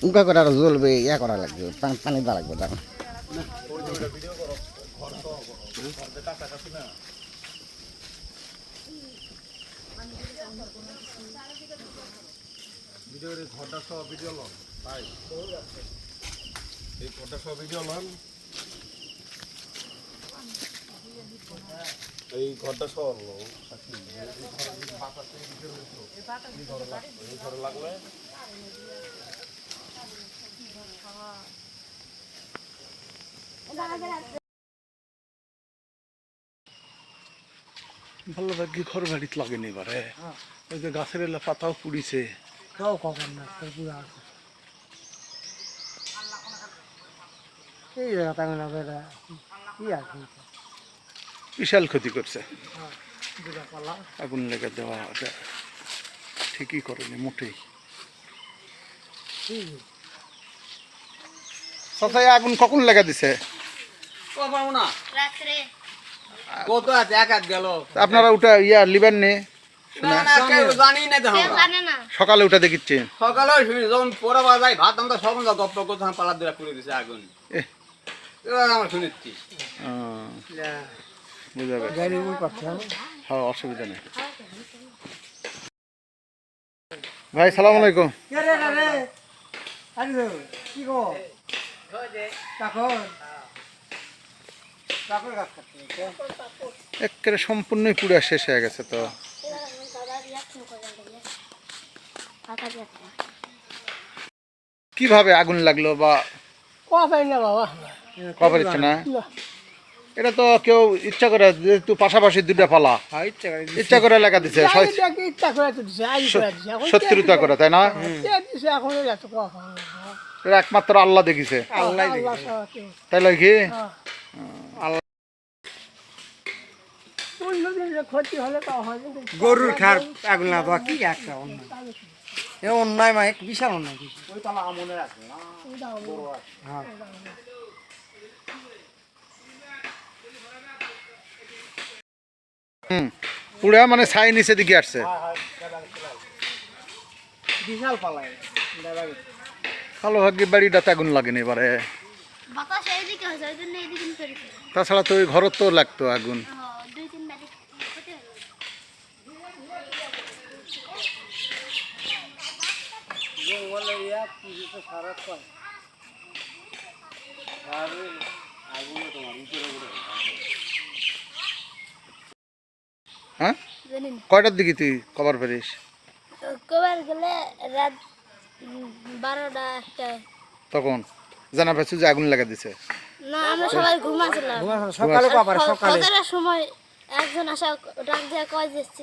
উকা করে আরো জ্বলবে ইয়া করা লাগবে পানি দেওয়া লাগবে দাঁড়ান ঘরটা সহ ভিডিও লন তাই এই ঘরটা সহ ভিডিও লন এই ঘরটা সহ ঘরে লাগলে ভালো ভাগ্যে ঘর বাড়িতে লাগেনি এবারে ওই যে গাছের এলা পাতাও পুড়িছে বিশাল ক্ষতি করছে আগুন লেগে দেওয়া এটা ঠিকই করেনি মোটেই সবাই আগুন কখন লেগে দিছে আপনারা ওটা ইয়া লিবেন নে সকালে উঠে দেখিচ্ছে সকালে যখন পরে বাজাই ভাত আমরা সকাল গপ্প করতে পালা দিয়ে পুড়ে দিছে আগুন আমার শুনেছি হ্যাঁ অসুবিধা নেই ভাই সালাম আলাইকুম একেবারে সম্পূর্ণই পুড়ে শেষ হয়ে গেছে তো কিভাবে আগুন লাগলো বা কবার ইচ্ছে না এটা তো কেউ ইচ্ছা করে যেহেতু পাশাপাশি দুটা পালা ইচ্ছা করে লাগা দিছে শত্রুতা করে তাই না এটা একমাত্র আল্লাহ দেখিছে তাই লাগে কি গরুর খার আগুন না দেওয়া কি একটা অন্যায় মা বিশাল অন্যায় পুরা মানে ছাই নিচে দিকে আসছে বিশাল পালায় ভালো ভাগ্যে বাড়িটাতে আগুন লাগেনি এবারে তাছাড়া তো ওই ঘরত তো লাগতো আগুন হ্যাঁ কয়টার দিকে তুই কবার পারিস কবার গেলে রাত 12টা 1টা তখন জানা পাচ্ছি যে আগুন লাগা দিছে না আমরা সবাই ঘুমাছিলাম সকালে কবার সকালে কতটার সময় একজন আসা ডাক দিয়ে কয় দিচ্ছি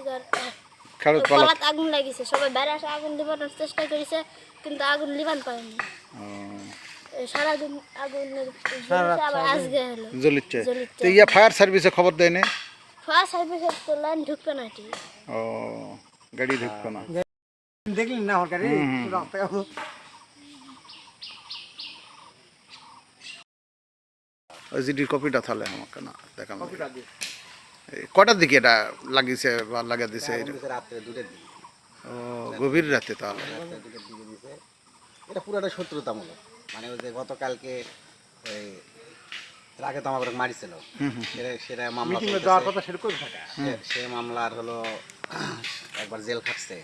খেরত পালাত আগুন লাগিছে সবাই বাইরে আসা আগুন লিবানোর চেষ্টা করেছে কিন্তু আগুন লিবান পারেনি সারাদিন আগুনের আবার আজকে হলো জ্বলিচ্ছে তো ইয়া ফায়ার সার্ভিসে খবর দেয় না ফায়ার সার্ভিসের তো লাইন ঢুকবে না ঠিক ও গাড়ি ঢুকতো না দেখলেন না আমার গাড়ি ওই জিডির কপিটা তাহলে আমাকে না দেখানো কটার দিকে এটা লাগিয়েছে বা লাগা দিছে রাত্রে 2টার দিকে ও গভীর রাতে তাহলে এটা পুরোটা শত্রুতামূলক মানে ওই যে গতকালকে ওই আগে তো আমাকে মারিছিল সেটা মামলা যাওয়ার কথা সেরকম সে মামলার হলো একবার জেল খাটছে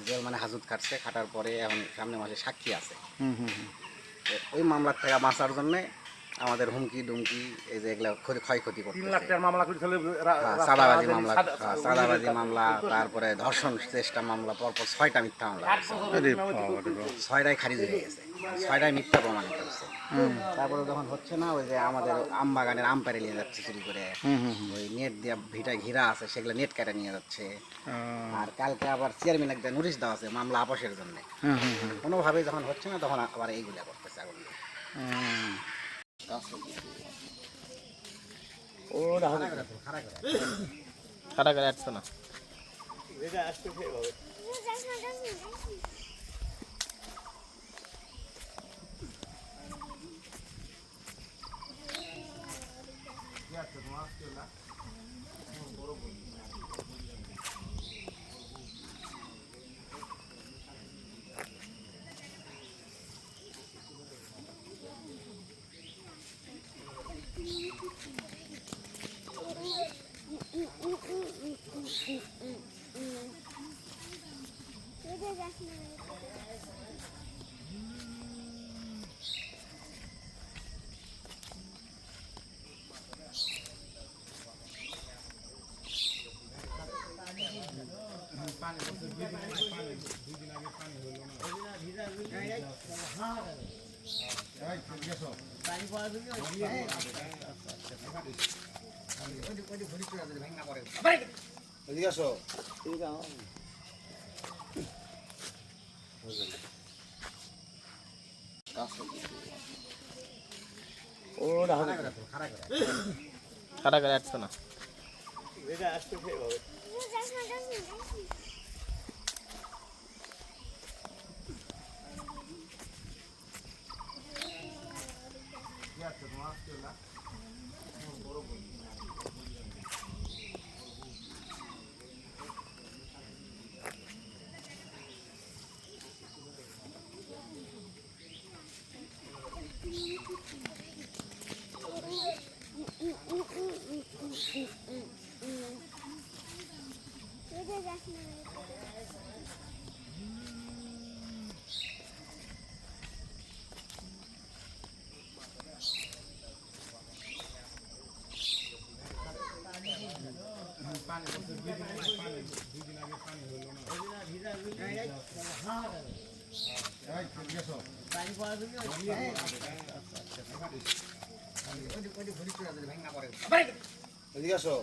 জেল মানে হাজত খাটছে খাটার পরে এখন সামনে মাসে সাক্ষী আছে ওই মামলার থেকে বাঁচার জন্যে আমাদের হুমকি ডুমকি এই যে এগুলো ক্ষয়ক্ষতি করতে 3 লাখ টাকার মামলা করেছিল চাঁদাবাজি মামলা তারপরে ধর্ষণ চেষ্টা মামলা পরপর 6টা মিথ্যা মামলা 6টাই খারিজ হয়ে গেছে 6টাই মিথ্যা প্রমাণিত হচ্ছে তারপরে যখন হচ্ছে না ওই যে আমাদের আম বাগানের আম পাড়ে নিয়ে যাচ্ছে চুরি করে ওই নেট দিয়ে ভিটায় ঘিরা আছে সেগুলো নেট কেটে নিয়ে যাচ্ছে আর কালকে আবার চেয়ারম্যান একটা নোটিশ দেওয়া আছে মামলা আপসের জন্য কোনোভাবে যখন হচ্ছে না তখন আবার এইগুলা করতেছে আগুন খারাপ করে আসছে না এদিকে আসো। খাটা করে আসছে না এদিকে আসো।